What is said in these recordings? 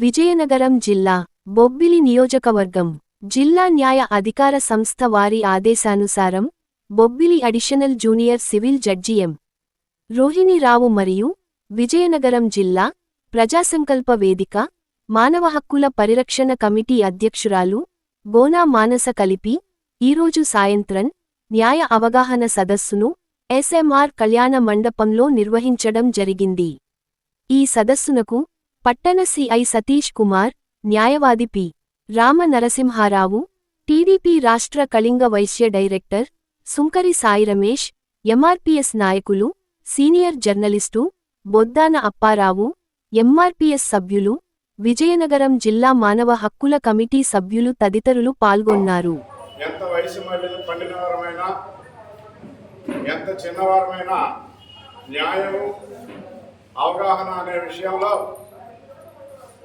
విజయనగరం జిల్లా బొబ్బిలి నియోజకవర్గం జిల్లా న్యాయ అధికార సంస్థ వారి ఆదేశానుసారం Bobbili additional junior civil judge M. Rohini Rao మరియు విజయనగరం జిల్లా ప్రజాసంకల్ప వేదిక మానవ హక్కుల పరిరక్షణ కమిటీ అధ్యక్షురాలు గోనా మానస కలిపి ఈరోజు సాయంత్రం న్యాయ అవగాహన సదస్సును ఎస్ఎంఆర్ కళ్యాణ మండపంలో నిర్వహించడం జరిగింది. ఈ సదస్సునకు పట్టణ సిఐ సతీష్ కుమార్, న్యాయవాది పి. రామ నరసింహారావు, టీడీపీ రాష్ట్ర కళింగ వైశ్య డైరెక్టర్ సుంకరి సాయి రమేష్, ఎంఆర్పీఎస్ నాయకులు, senior journalist Boddana Apparao, MRPS సభ్యులు, విజయనగరం జిల్లా మానవ హక్కుల కమిటీ సభ్యులు తదితరులు పాల్గొన్నారు. ఎంత వయసు పండినవారమైనా ఎంత చిన్నవారమైనా న్యాయము అవగాహన అనే విషయంలో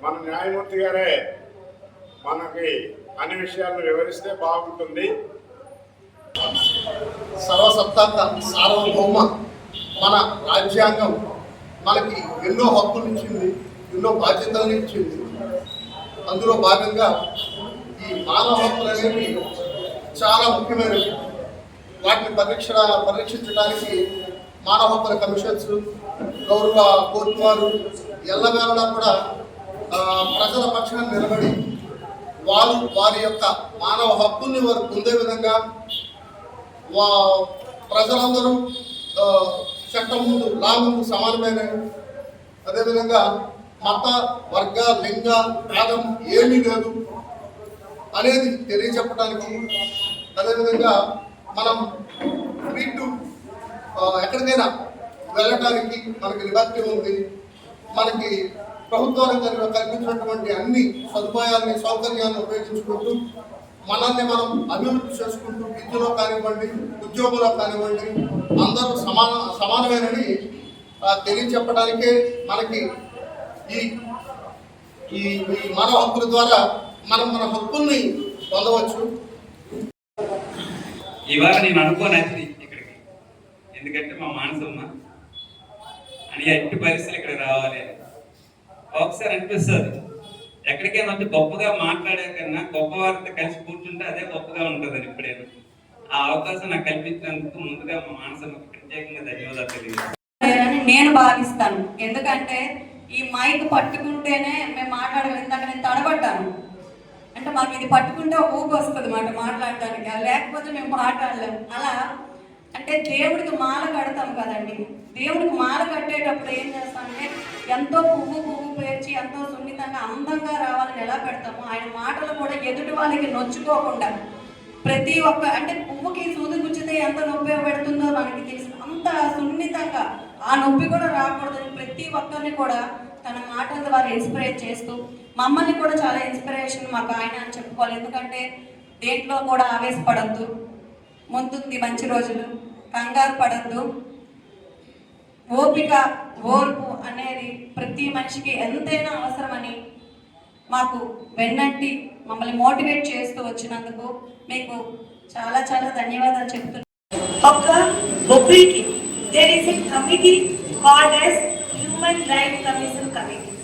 మన న్యాయమూర్తి గారే మనకి అన్ని విషయాలను వివరిస్తే బాగుంటుంది. సర్వసత్తాక సార్వభౌమ మన రాజ్యాంగం మనకి ఎన్నో హక్కులు ఇచ్చింది, ఎన్నో బాధ్యతలను ఇచ్చింది. అందులో భాగంగా ఈ మానవ హక్కులు అనేవి చాలా ముఖ్యమైనవి. వాటిని పరీక్షించడానికి మానవ హక్కుల కమిషన్స్, గౌరవ కోర్టు వారు ఎల్లవేళలా కూడా ప్రజల పక్షాన్ని నిలబడి వారి యొక్క మానవ హక్కుల్ని వారు పొందే విధంగా ప్రజలందరూ చట్టం ముందు లా ముందు సమానమైనవి. అదేవిధంగా మత వర్గ లింగ భేదం ఏమీ లేదు అనేది తెలియజెప్పడానికి, అదేవిధంగా మనం వీటు ఎక్కడికైనా వెళ్ళటానికి మనకి లిబర్టీ ఉంది. మనకి ప్రభుత్వాలు కల్పించినటువంటి అన్ని సదుపాయాలని సౌకర్యాలను ఉపయోగించుకుంటూ మనల్ని మనం అభివృద్ధి చేసుకుంటూ విద్యలో కానివ్వండి, ఉద్యోగంలో కానివ్వండి అందరూ సమానమైనని తెలియచెప్పడానికే మనకి ఈ మానవ హక్కుల ద్వారా మనం మన హక్కుల్ని పొందవచ్చు. ఇవాళ నేను అనుకోనది ఇక్కడికి, ఎందుకంటే మా మానసమ్మ అని ఎట్టి పరిస్థితులు ఇక్కడ రావాలి. ఒకసారి అనిపిస్తుంది ఎక్కడికైనా వచ్చి గొప్పగా మాట్లాడే కన్నా గొప్ప వారితో కలిసి కూర్చుంటే అదే గొప్పగా ఉంటుందని ఇప్పుడే ఆ అవకాశం నాకు కల్పించినందుకు ముందుగా మా మానసమ్మకి ప్రత్యేకంగా ధన్యవాదాలు తెలియజేస్తాను నేను భావిస్తాను. ఎందుకంటే ఈ మైక్ పట్టుకుంటేనే మేము మాట్లాడగలం. ఇందాక నేను తడబడ్డాను అంటే మాకు ఇది పట్టుకుంటే ఊపు వస్తుంది మాట్లాడటానికి, లేకపోతే మేము మాట్లాడలేము. అలా అంటే దేవుడికి మాల కడతాం కదండి, దేవుడికి మాల కట్టేటప్పుడు ఏం చేస్తామంటే ఎంతో పువ్వు పేర్చి ఎంతో సున్నితంగా అందంగా రావాలని ఎలా పెడతామో ఆయన మాటలు కూడా ఎదుటి వాళ్ళకి నొచ్చుకోకుండా ప్రతి ఒక్క అంటే పువ్వుకి సూది గుచ్చితే ఎంత నొప్పి పెడుతుందో మనకి తెలుసు. అంత సున్నితంగా ఆ నొప్పి కూడా రాకూడదని ప్రతి ఒక్కరిని కూడా తన మాటల ద్వారా ఇన్స్పిరేట్ చేస్తూ మమ్మల్ని కూడా చాలా ఇన్స్పిరేషన్ మాకు ఆయన అని చెప్పుకోవాలి. ఎందుకంటే దేంట్లో కూడా ఆవేశపడద్దు, ముందుంది మంచి రోజులు, కంగారు పడద్దు, ఓపిక ఓర్పు అనేది ప్రతి మనిషికి ఎంతైనా అవసరమని మాకు వెన్నంటి మమ్మల్ని మోటివేట్ చేస్తూ వచ్చినందుకు మీకు చాలా చాలా ధన్యవాదాలు చెప్తున్నాను. ఒక బొబ్బిలికి there is a committee called as Human Rights Commission Committee.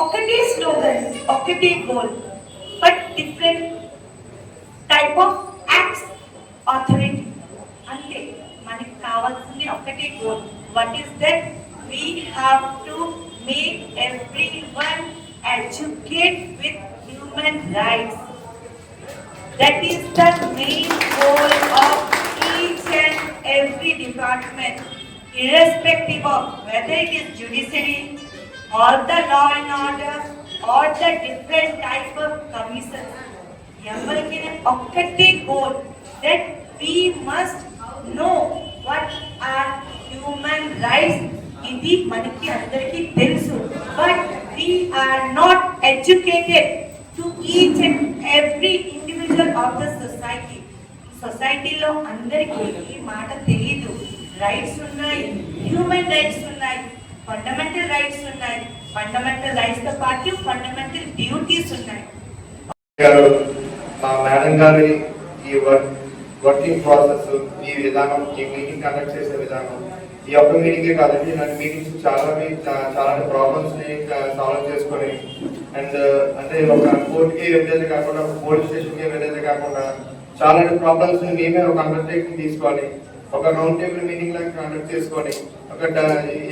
ఒకటే స్లోగన్, ఒకటే goal, but different type of acts authority. అంతే మనకి కావాల్సింది ఒకటే goal. What is that? We have to make everyone educate with human rights. That is the main goal of each and every department, irrespective of whether it is judiciary or the law and order or the different type of commissions. Everything okkate goal that we must know what are human rights. Idi maniki andariki telusu, but we are not educated to each and every individual of the society. సొసైటీలో అందరికీ ఈ మాట తెలియదు. Rights ఉన్నాయి, human rights ఉన్నాయి, fundamental rights ఉన్నాయి. Fundamental rights తో పాటు ఫండమెంటల్ డ్యూటీస్ ఉన్నాయి. మేడం గారి ఈ వర్కింగ్ ప్రాసెస్, ఈ విధానం, ఈ మీటింగ్ కండక్ట్ చేసే విధానం ఈ ఒక్క మీటింగే కాదండి, ఇలాంటి మీటింగ్స్ చాలా ప్రాబ్లమ్స్ని సాల్వ్ చేసుకొని అండ్ అంటే ఒక కోర్టుకి వెళ్ళేది కాకుండా ఒక పోలీస్ స్టేషన్కి వెళ్ళేది కాకుండా చాలా ప్రాబ్లమ్స్ని మేమే ఒక అండర్టేకింగ్ తీసుకొని ఒక రౌండ్ టేబుల్ మీటింగ్ లాగా కండక్ట్ చేసుకొని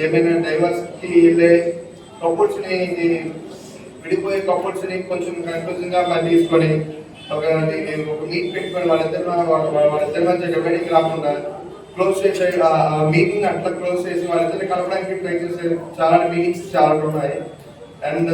ఏమైనా డైవర్స్కి వెళ్ళే కపుల్స్ని విడిపోయే కపుల్స్ని కొంచెం కన్ఫ్యూజన్గా తీసుకొని ఒక మీట్ పెట్టుకొని వాళ్ళిద్దరి మధ్య డిబేటింగ్ రాకుండా క్లోజ్ చేసే మీటింగ్ అట్లా క్లోజ్ చేసి వాళ్ళిద్దరిని కలపడానికి ట్రై చేసే చాలా మీటింగ్స్ చాలా ఉన్నాయి. అండ్